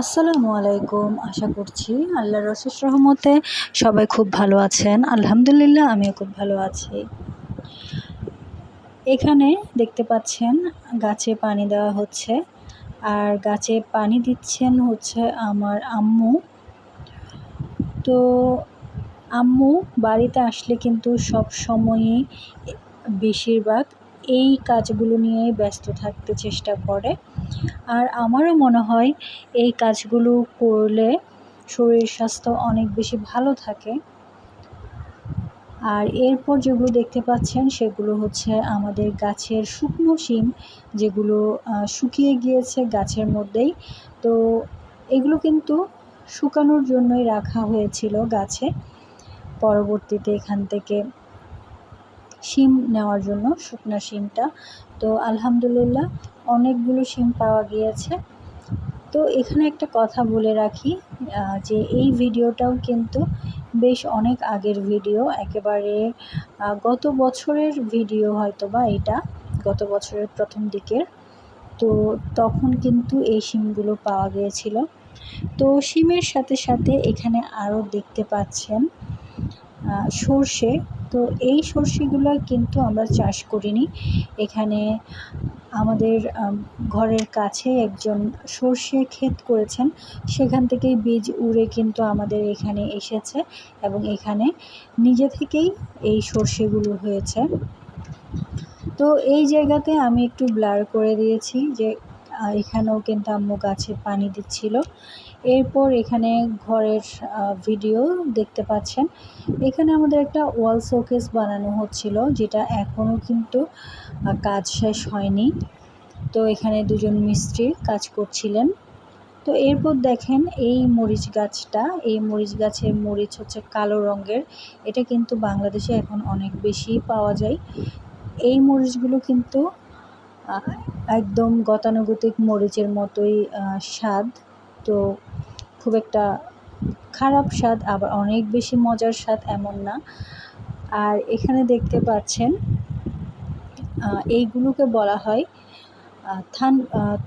আসসালামু আলাইকুম। আশা করছি আল্লাহর অশেষ রহমতে সবাই খুব ভালো আছেন। আলহামদুলিল্লাহ আমিও খুব ভালো আছি। এখানে দেখতে পাচ্ছেন গাছে পানি দেওয়া হচ্ছে, আর গাছে পানি দিচ্ছেন হচ্ছে আমার আম্মু। তো আম্মু বাড়িতে আসলে কিন্তু সব সময়ই বেশিরভাগ এই কাজগুলো নিয়েই ব্যস্ত থাকতে চেষ্টা করে। আর আমারও মনে হয় এই কাজগুলো করলে শরীর স্বাস্থ্য অনেক বেশি ভালো থাকে। আর এরপর যেগুলো দেখতে পাচ্ছেন সেগুলো হচ্ছে আমাদের গাছের শুকনো শিম, যেগুলো শুকিয়ে গিয়েছে গাছের মধ্যেই। তো এগুলো কিন্তু শুকানোর জন্যই রাখা হয়েছিল গাছে, পরবর্তীতে এখান থেকে শিম নেওয়ার জন্য, শুকনো শিমটা। তো আলহামদুলিল্লাহ অনেকগুলো শিম পাওয়া গিয়েছে। তো এখানে একটা কথা বলে রাখি, যে এই ভিডিওটাও কিন্তু বেশ অনেক আগের ভিডিও, একেবারে গত বছরের ভিডিও হয়তোবা এটা, গত বছরের প্রথম দিকের। তো তখন কিন্তু এই শিমগুলো পাওয়া গিয়েছিল। তো শিমের সাথে সাথে এখানে আরও দেখতে পাচ্ছেন সর্ষে। তো এই সর্ষেগুলো কিন্তু আমরা চাষ করিনি, এখানে আমাদের ঘরের কাছে একজন সর্ষে ক্ষেত করেছেন, সেখান থেকেই বীজ উড়ে কিন্তু আমাদের এখানে এসেছে এবং এখানে নিজে থেকেই এই সর্ষেগুলো হয়েছে। তো এই জায়গাতে আমি একটু ব্লার করে দিয়েছি যে এখানেও কিন্তু আম্মু গাছে পানি দিচ্ছিল। এরপর এখানে ঘরের ভিডিও দেখতে পাচ্ছেন। এখানে আমাদের একটা ওয়াল শোকেস বানানো হচ্ছিল, যেটা এখনও কিন্তু কাজ শেষ হয়নি। তো এখানে দুজন মিস্ত্রি কাজ করছিলেন। তো এরপর দেখেন এই মরিচ গাছটা, এই মরিচ গাছের মরিচ হচ্ছে কালো রঙের। এটা কিন্তু বাংলাদেশে এখন অনেক বেশি পাওয়া যায়। এই মরিচগুলো কিন্তু একদম গতানুগতিক মরিচের মতোই স্বাদ। তো খুব একটা খারাপ স্বাদ, আবার অনেক বেশি মজার স্বাদ এমন না। আর এখানে দেখতে পাচ্ছেন এইগুলোকে বলা হয়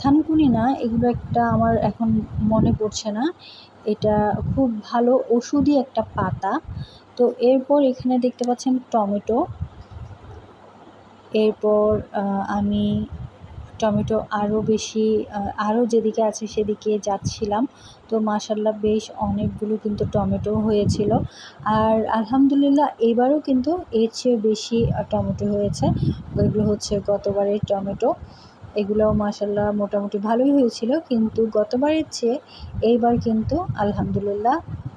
থানকুনি না, এগুলো একটা আমার এখন মনে পড়ছে না। এটা খুব ভালো ওষুধি একটা পাতা। তো এরপর এখানে দেখতে পাচ্ছেন টমেটো। এরপর আমি টমেটো আরও যেদিকে আছে সেদিকে যাচ্ছিলাম। তো মাশাআল্লাহ বেশ অনেকগুলো কিন্তু টমেটো হয়েছিল। আর আলহামদুলিল্লাহ এবারও কিন্তু এর চেয়ে বেশি টমেটো হয়েছে। এগুলো হচ্ছে গতবারের টমেটো। এগুলোও মাশাআল্লাহ মোটামুটি ভালোই হয়েছিল, কিন্তু গতবারের চেয়ে এইবার কিন্তু আলহামদুলিল্লাহ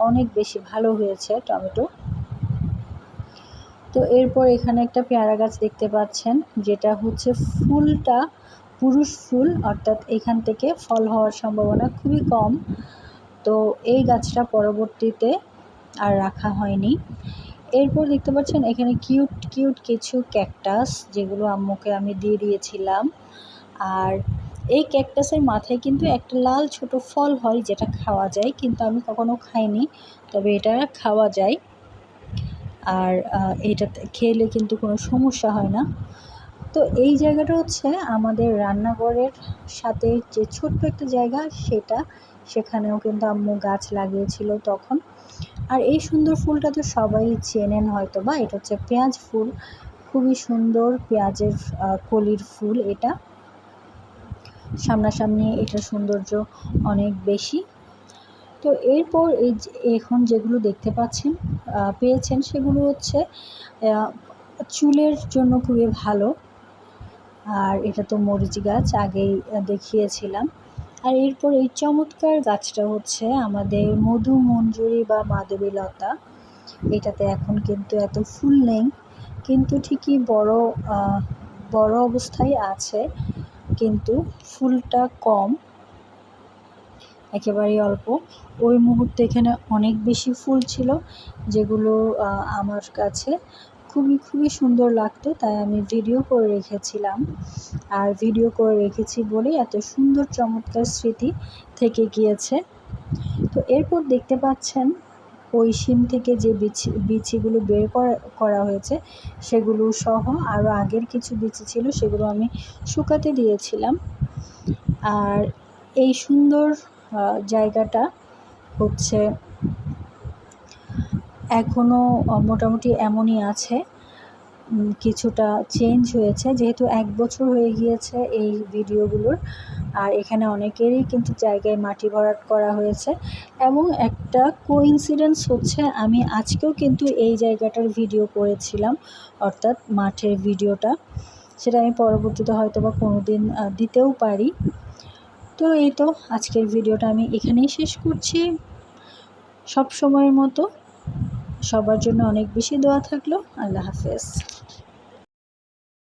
অনেক বেশি ভালো হয়েছে টমেটো। তো এরপর এখানে একটা পেয়ারা গাছ দেখতে পাচ্ছেন, যেটা হচ্ছে ফুলটা পুরুষ ফুল, অর্থাৎ এখান থেকে ফল হওয়ার সম্ভাবনা খুবই কম। তো এই গাছটা পরবর্তীতে আর রাখা হয়নি। এরপর দেখতে পাচ্ছেন এখানে কিউট কিউট কিছু ক্যাকটাস, যেগুলো আম্মুকে আমি দিয়ে দিয়েছিলাম। আর এই ক্যাকটাসের মাথায় কিন্তু একটা লাল ছোট ফল হয়, যেটা খাওয়া যায়, কিন্তু আমি কখনো খাইনি, তবে এটা খাওয়া যায়। আর এটা খেলে কিন্তু কোনো সমস্যা হয় না। তো এই জায়গাটা হচ্ছে আমাদের রান্নাঘরের সাথে যে ছোট্ট একটা জায়গা, সেখানেও কিন্তু আম্মু গাছ লাগিয়েছিল তখন। আর এই সুন্দর ফুলটা তো সবাই চেনেন হয়তো বা, এটা হচ্ছে পেঁয়াজ ফুল। খুবই সুন্দর পেঁয়াজের কলির ফুল এটা। সামনাসামনি এটার সৌন্দর্য অনেক বেশি। তো এরপর এখন যেগুলো দেখতে পেয়েছেন সেগুলো হচ্ছে চুলের জন্য খুবই ভালো। আর এটা তো মরিচ গাছ আগেই দেখিয়েছিলাম। আর এরপর এই চমৎকার গাছটা হচ্ছে আমাদের মধু মঞ্জুরি বা মাধবীলতা। এটাতে এখন কিন্তু এত ফুল নেই, কিন্তু ঠিকই বড় অবস্থায় আছে, কিন্তু ফুলটা কম, একেবারেই অল্প। ওই মুহূর্তে এখানে অনেক বেশি ফুল ছিল, যেগুলো আমার কাছে খুবই খুবই সুন্দর লাগতো, তাই আমি ভিডিও করে রেখেছিলাম। আর ভিডিও করে রেখেছি বলেই এত সুন্দর চমৎকার স্মৃতি থেকে গিয়েছে। তো এরপর দেখতে পাচ্ছেন ওই শিম থেকে যে বিচিগুলো বের করা হয়েছে, সেগুলো সহ আরও আগের কিছু বিচি ছিল, সেগুলো আমি শুকাতে দিয়েছিলাম। আর এই সুন্দর জায়গাটা হচ্ছে এখনও মোটামুটি এমনই আছে, কিছুটা চেঞ্জ হয়েছে যেহেতু 1 বছর হয়ে গিয়েছে এই ভিডিওগুলোর। আর এখানে অনেকেরই কিন্তু জায়গায় মাটি ভরাট করা হয়েছে। এবং একটা কোইন্সিডেন্স হচ্ছে, আমি আজকেও কিন্তু এই জায়গাটার ভিডিও করেছিলাম, অর্থাৎ মাঠের ভিডিওটা। সেটা আমি পরবর্তীতে হয়তো বা কোনো দিন দিতেও পারি। তো এই তো আজকের ভিডিওটা আমি এখানেই শেষ করছি। সব সময়ের মতো সবার জন্য অনেক বেশি দোয়া থাকলো। আল্লাহ হাফেজ।